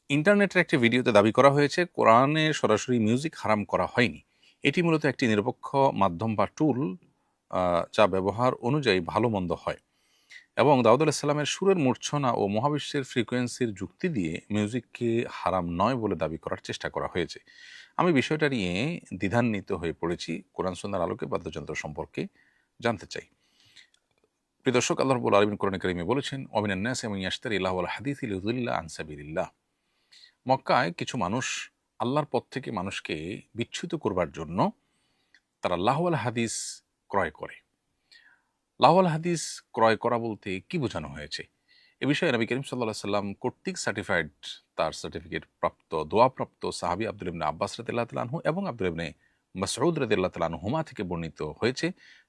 ইন্টারনেটের একটি ভিডিওতে দাবি করা হয়েছে কোরআনে সরাসরি মিউজিক হারাম করা হয়নি। এটি মূলত একটি নিরপেক্ষ মাধ্যম বা টুল যা ব্যবহার অনুযায়ী ভালো মন্দ হয়, এবং দাউদ আলাইসাল্লামের সুরের মূর্ছনা ও মহাবিশ্বের ফ্রিকোয়েন্সির যুক্তি দিয়ে মিউজিককে হারাম নয় বলে দাবি করার চেষ্টা করা হয়েছে। আমি বিষয়টা নিয়ে দ্বিধান্বিত হয়ে পড়েছি। কোরআন সুন্নাহর আলোকে বাদ্যযন্ত্র সম্পর্কে জানতে চাই। প্রিয় দর্শক, আল্লাহ রাব্বুল আলামিন কোরআনে কারিমে বলেছেন, ওয়ামিনান নাসি মান ইয়াশতারি লাহওয়াল হাদিসি লিয়ুদিল্লা আন সাবিলিল্লাহ। মক্কায় কিছু মানুষ আল্লাহর পথ থেকে মানুষকে বিচ্যুত করবার জন্য তারা লাহওয়াল হাদিস ক্রয় করে। লাহওয়াল হাদিস ক্রয় করা বলতে কি বোঝানো হয়েছে? এ বিষয়ে নবী করিম সাল্লাল্লাহু সাল্লাম কর্তৃক সার্টিফাইড, তার সার্টিফিকেট প্রাপ্ত, দোয়াপ্রাপ্ত সাহাবী আব্দুল ইবনে আব্বাস রাদিয়াল্লাহু তাআলা আনহু এবং আব্দুল ইবনে মাসউদ রাদিয়াল্লাহু তাআলা আনহুমা থেকে বর্ণিত হয়েছে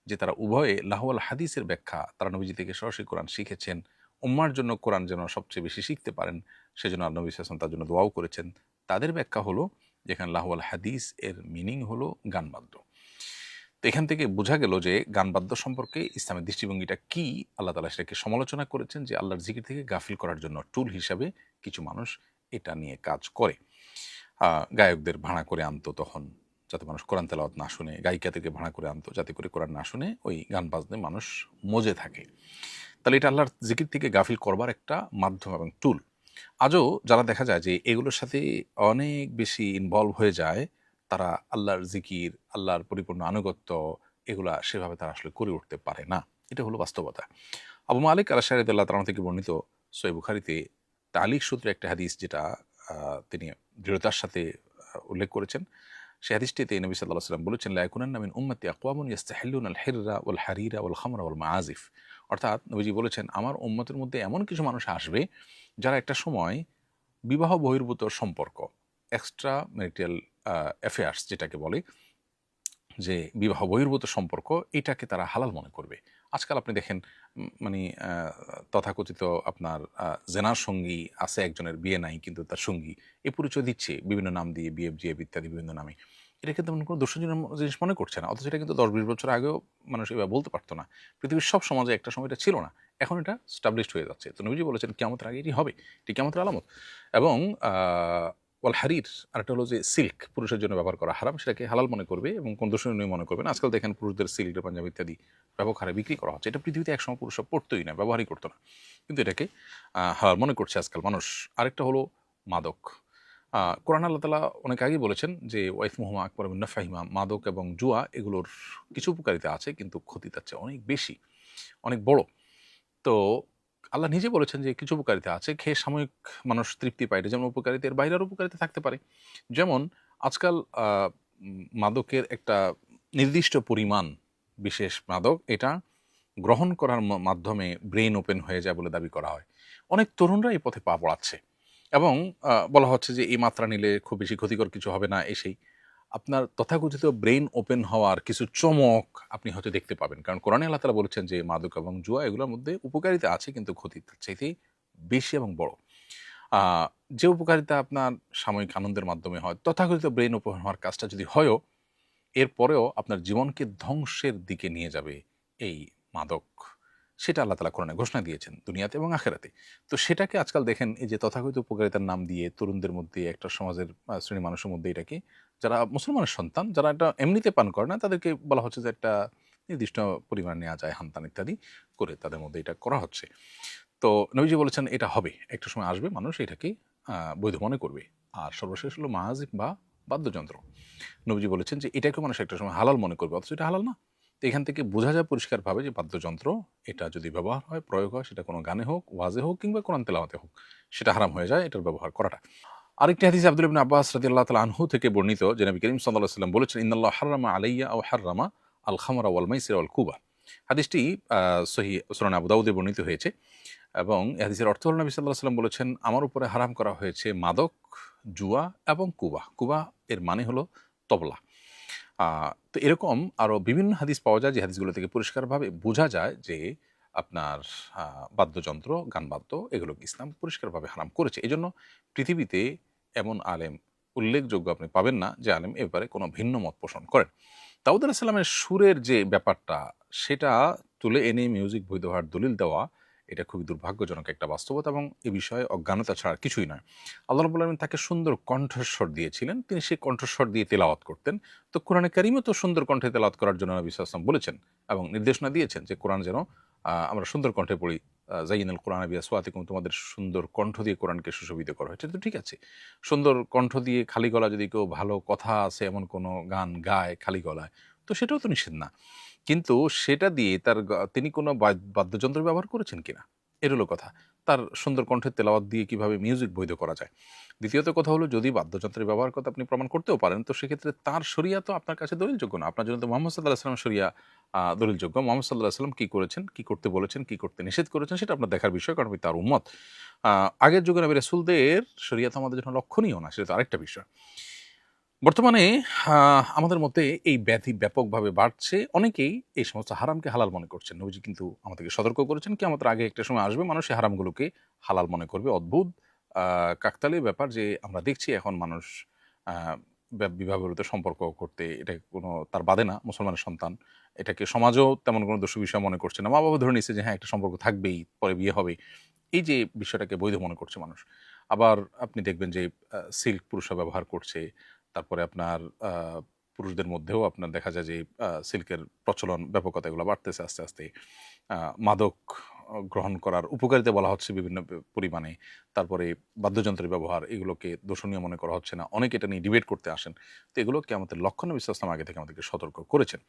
যে তারা উভয়ে লাহওয়াল হাদিসের ব্যাখ্যা তারা নবীজি থেকে সরাসরি কোরআন শিখেছেন। উম্মার জন্য কোরআন যেন সবচেয়ে বেশি শিখতে পারেন, সেজন্য নবী সাল্লাল্লাহু আলাইহি ওয়াসাল্লাম তার জন্য দোয়াও করেছেন। তাদের ব্যাখ্যা হলো, যেখানে লাহওয়াল হাদিস এর মিনিং হলো গানবাদ্য। তো এখান থেকে বোঝা গেল যে গানবাদ্য সম্পর্কে ইসলামের দৃষ্টিভঙ্গিটা কি। আল্লাহ তাআলা সেটাকে সমালোচনা করেছেন যে আল্লাহর জিকির থেকে গাফিল করার জন্য টুল হিসাবে কিছু মানুষ এটা নিয়ে কাজ করে। গায়কদের ভাড়া করে আনতো তখন, যাতে মানুষ কোরআন তেলাওয়াত না শুনে, গায়িকাদেরকে ভাড়া করে আনতো যাতে করে কোরআন না শুনে ওই গান বাজনে মানুষ মজে থাকে। তাহলে এটা আল্লাহর জিকির থেকে গাফিল করবার একটা মাধ্যম এবং টুল। আজও যারা দেখা যায় যে এগুলোর সাথে অনেক বেশি ইনভলভ হয়ে যায়, তারা আল্লাহর জিকির, আল্লাহর পরিপূর্ণ আনুগত্য এগুলা সেভাবে তারা আসলে করে উঠতে পারে না। এটা হলো বাস্তবতা। আবু মালিক আল আশআরী রাদিয়াল্লাহু তাআলা থেকে বর্ণিত সহিহ বুখারীতে তালিক সূত্রে একটা হাদিস, যেটা তিনি দৃঢ়তার সাথে উল্লেখ করেছেন। সেই হাদিসটিতে নবী সাল্লাল্লাহু আলাইহি ওয়াসাল্লাম বলেছেন, লা ইয়াকুনান্না মিন উম্মতি আকওয়ামুন ইস্তাহিল্লুনা আল হিররা ওয়াল হারিরা ওয়াল খামরা ওয়াল মাআজিফ। অর্থাৎ নবীজি বলেছেন, আমার উম্মতের মধ্যে এমন কিছু মানুষ আসবে যারা একটা সময় বিবাহ বহির্ভূত সম্পর্ক, এক্সট্রা ম্যারিটাল অ্যাফেয়ার্স যেটাকে বলে, যে বিবাহ বহির্ভূত সম্পর্ক, এটাকে তারা হালাল মনে করবে। আজকাল আপনি দেখেন মানে তথাকথিত আপনার জেনার সঙ্গী আছে একজনের, বিয়ে নাই কিন্তু তার সঙ্গী এই পরিচয় দিচ্ছে বিভিন্ন নাম দিয়ে, বিএফজিএফ ইত্যাদি বিভিন্ন নামে। এটা কিন্তু কোনো দর্শনীয় জিনিস মনে করছে না, অথচ এটা কিন্তু 10-20 বছর আগেও মানুষ এবার বলতে পারতো না। পৃথিবীর সব সমাজে একটা সময় এটা ছিল না, এখন এটা স্টাবলিশড হয়ে যাচ্ছে। তো নবীজি বলেছেন কিয়ামতের আগে এটি হবে, এটি কিয়ামতের আলামত। এবং ওয়াল হারির, আরেকটা হলো যে সিল্ক পুরুষের জন্য ব্যবহার করা হারাম, সেটাকে হালাল মনে করবে এবং কোন দর্শনীয় মনে করবে না। আজকাল দেখেন পুরুষদের সিল্ক, পাঞ্জাবি ইত্যাদি ব্যাপক হারে বিক্রি করা হচ্ছে। এটা পৃথিবীতে একসময় পুরুষরা পড়তোই না, ব্যবহারই করতো না, কিন্তু এটাকে হালাল মনে করছে আজকাল মানুষ। আরেকটা হলো মাদক। কোরআন আল্লাহ তাআলা অনেক আগেই বলেছেন যে ওয়াইসমুহুমা আকবারু মিন নাফইহিমা, মাদক এবং জুয়া এগুলোর কিছু উপকারিতা আছে কিন্তু ক্ষতি তার চেয়ে অনেক বেশি, অনেক বড়। তো আল্লাহ নিজে বলেছেন যে কিছু উপকারিতা আছে, খেয়ে সাময়িক মানুষ তৃপ্তি পায়, এটা যেমন উপকারিতা, এর বাইরের উপকারিতা থাকতে পারে। যেমন আজকাল মাদকের একটা নির্দিষ্ট পরিমাণ, বিশেষ মাদক, এটা গ্রহণ করার মাধ্যমে ব্রেন ওপেন হয়ে যায় বলে দাবি করা হয়। অনেক তরুণরা এই পথে পা পড়াচ্ছে এবং বলা হচ্ছে যে এই মাত্রা নিলে খুব বেশি ক্ষতিকর কিছু হবে না। সেই আপনার তথাকথিত ব্রেইন ওপেন হওয়ার কিছু চমক আপনি হয়তো দেখতে পাবেন, কারণ কোরআনে আল্লাহ তাআলা বলেছেন যে মাদক এবং জুয়া এগুলোর মধ্যে উপকারিতা আছে কিন্তু ক্ষতি তার চাইতে বেশি এবং বড়। যে উপকারিতা আপনার সাময়িক আনন্দের মাধ্যমে হয়, তথাকথিত ব্রেইন ওপেন হওয়ার কাজটা যদি হয়ও, এরপরেও আপনার জীবনকে ধ্বংসের দিকে নিয়ে যাবে এই মাদক। সেটা আল্লাহ তাআলা কোরআনে ঘোষণা দিয়েছেন দুনিয়াতে এবং আখিরাতে। তো সেটাকে আজকাল দেখেন, এই যে তথাকথিত উপকারিতার নাম দিয়ে তরুণদের মধ্যে, একটা সমাজের শ্রেণীর মানুষের মধ্যে, এটাকে যারা মুসলমানের সন্তান, যারা এটা এমনিতে পান করে না, তাদেরকে বলা হচ্ছে যে একটা নির্দিষ্ট পরিমাণ নেওয়া যায়, হানতান ইত্যাদি করে তাদের মধ্যে এটা করা হচ্ছে। তো নবীজি বলেছেন এটা হবে, একটা সময় আসবে মানুষ এটাকে বৈধ মনে করবে। আর সর্বশেষ হলো মাহাজিব বা বাদ্যযন্ত্র। নবীজি বলেছেন যে এটাকে মানুষ একটা সময় হালাল মনে করবে, অথচ এটা হালাল না। তো এখান থেকে বোঝা যায় পরিষ্কারভাবে যে বাদ্যযন্ত্র এটা যদি ব্যবহার হয়, প্রয়োগ হয়, সেটা কোনো গানে হোক, ওয়াজে হোক কিংবা কোরআন তেলাওয়াতে হোক, সেটা হারাম হয়ে যায় এটার ব্যবহার করাটা। আরেকটি হাদিস আব্দুল ইবনে আব্বাস রাদিয়াল্লাহু তাআলা আনহু থেকে বর্ণিত যে নবী করিম সাল্লাল্লাহু আলাইহি ওয়াসাল্লাম বলেছেন, ইন্নাল্লাহ হাররামা আলাইয়া আও হাররামা আল খামরা ওয়াল মাইসিরা ওয়াল কুবা। হাদিসটি সহিহ সুনান আবু দাউদে বর্ণিত হয়েছে এবং এই হাদিসের অর্থ হলো নবী সাল্লাল্লাহু আলাইহি ওয়াসাল্লাম বলেছেন, আমার উপরে হারাম করা হয়েছে মাদক, জুয়া এবং কুবা। কুবা এর মানে হলো তবলা। তো এরকম আরও বিভিন্ন হাদিস পাওয়া যায়, যে হাদিসগুলো থেকে পরিষ্কারভাবে বোঝা যায় যে আপনার বাদ্যযন্ত্র, গানবাদ্য এগুলোকে ইসলাম পরিষ্কারভাবে হারাম করেছে। এজন্য পৃথিবীতে এমন আলেম উল্লেখযোগ্য আপনি পাবেন না যে আলেম এ ব্যাপারে কোনো ভিন্ন মত পোষণ করেন। দাউদ আলাইহিস সালামের সুরের যে ব্যাপারটা, সেটা তুলে এনে মিউজিক বৈধ হওয়ার দলিল দেওয়া, এটা খুবই দুর্ভাগ্যজনক একটা বাস্তবতা এবং এ বিষয়ে অজ্ঞানতা ছাড়া কিছুই নয়। আল্লাহ রাব্বুল আলামিন তাকে সুন্দর কণ্ঠস্বর দিয়েছিলেন, তিনি সেই কণ্ঠস্বর দিয়ে তেলাওয়াত করতেন। তো কোরআনে কারিমও তো সুন্দর কণ্ঠে তেলাওয়াত করার জন্য নবী সাল্লাল্লাহু আলাইহি ওয়াসাল্লাম বলেছেন এবং নির্দেশনা দিয়েছেন যে কোরআন যেন আমরা সুন্দর কণ্ঠে পড়ি। জাইয়িনাল কুরআনা বিআসওয়াতিকুম, তোমাদের সুন্দর কণ্ঠ দিয়ে কোরআনকে সুশোভিত করো। এটা তো ঠিক আছে। সুন্দর কণ্ঠ দিয়ে খালি গলায় যদি কেউ ভালো কথা আছে এমন কোনো গান গায় খালি গলায়, তো সেটাও তো নিষেধ না। কিন্তু সেটা দিয়ে তিনি কোনো বাদ্যযন্ত্র ব্যবহার করেছেন কিনা? এর হলো কথা। তার সুন্দর কণ্ঠের তেলাওয়াত দিয়ে কিভাবে মিউজিক বৈধ করা যায়? দ্বিতীয়ত কথা হলো, যদি বাদ্যযন্ত্রের ব্যবহার কথা আপনি প্রমাণ করতেও পারেন, তো সেক্ষেত্রে তার শরিয়া তো আপনার কাছে দলিলযোগ্য না। আপনার জন্য তো মুহাম্মদ সাল্লাল্লাহু আলাইহি ওয়াসাল্লামের শরিয়া দলিলযোগ্য। মুহাম্মদ সাল্লাল্লাহু আলাইহি ওয়াসাল্লাম কি করেছেন, কি করতে বলেছেন, কি করতে নিষেধ করেছেন সেটা আপনার দেখার বিষয়, কারণ আপনি তার উম্মত। আ আগের যুগের নবী রাসূলদের শরিয়াত আমাদের জন্য লক্ষণীয় না, সেটা তো আরেকটা বিষয়। বর্তমানে আমাদের মধ্যে এই ব্যাধি ব্যাপকভাবে বাড়ছে। অনেকেই এই সমস্ত হারামকে হালাল মনে করছেন। নবীজি কিন্তু আমাদেরকে সতর্ক করেছেন, কিয়ামতের আগে একটা সময় আসবে মানুষ এই হারামগুলোকে হালাল মনে করবে। অদ্ভুত আ কাকতালীয় ব্যাপার যে আমরা দেখছি এখন মানুষ আ বিবাহ বিরত সম্পর্ক করতে এটা কোনো তার বাদে না, মুসলমানের সন্তান। এটাকে সমাজও তেমন কোনো দোষী বিষয় মনে করছে না। মা-বাবা ধরে নিচ্ছে যে হ্যাঁ, একটা সম্পর্ক থাকবেই, পরে বিয়ে হবে। এই যে বিষয়টাকে বৈধ মনে করছে মানুষ। আবার আপনি দেখবেন যে সিল্ক পুরুষরা ব্যবহার করছে। তারপরে আপনার পুরুষদের মধ্যেও আপনার দেখা যায় যে সিল্কের প্রচলন, ব্যাপকতা এগুলো বাড়তেছে আস্তে, আস্তে। আ মাদক গ্রহণ করার উপকারিতা বলা হচ্ছে বিভিন্ন পরিমাণে। তারপরে বাদ্যযন্ত্রের ব্যবহার, এগুলোকে দোষণীয় মনে করা হচ্ছে না। অনেকে এটা নিয়ে ডিবেট করতে আসেন। তো এগুলো কিয়ামতের লক্ষণ নবী সাল্লাল্লাহু আলাইহি ওয়াসাল্লাম আগে থেকে আমাদেরকে সতর্ক করেছেন।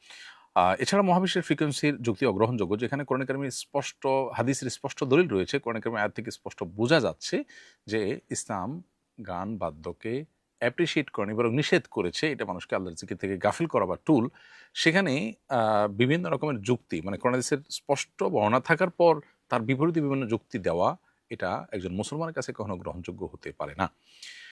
এছাড়া মহাবিশ্বের ফ্রিকোয়েন্সির যুক্তি অগ্রহণযোগ্য, যেখানে কোরআনে কারিমে স্পষ্ট, হাদিসের স্পষ্ট দলিল রয়েছে। কোরআনে কারিমের আয়াত থেকে স্পষ্ট বোঝা যাচ্ছে যে ইসলাম গান বাদ্যকে অ্যাপ্রিশিয়েট করেনি, বরং নিষেধ করেছে। এটা মানুষকে আল্লাহর জিকির থেকে গাফিল করা বা টুল। সেখানে বিভিন্ন রকমের যুক্তি, মানে কোরআন হাদিসের স্পষ্ট বর্ণনা থাকার পর তার বিপরীতে বিভিন্ন যুক্তি দেওয়া, এটা একজন মুসলমানের কাছে কখনো গ্রহণযোগ্য হতে পারে না।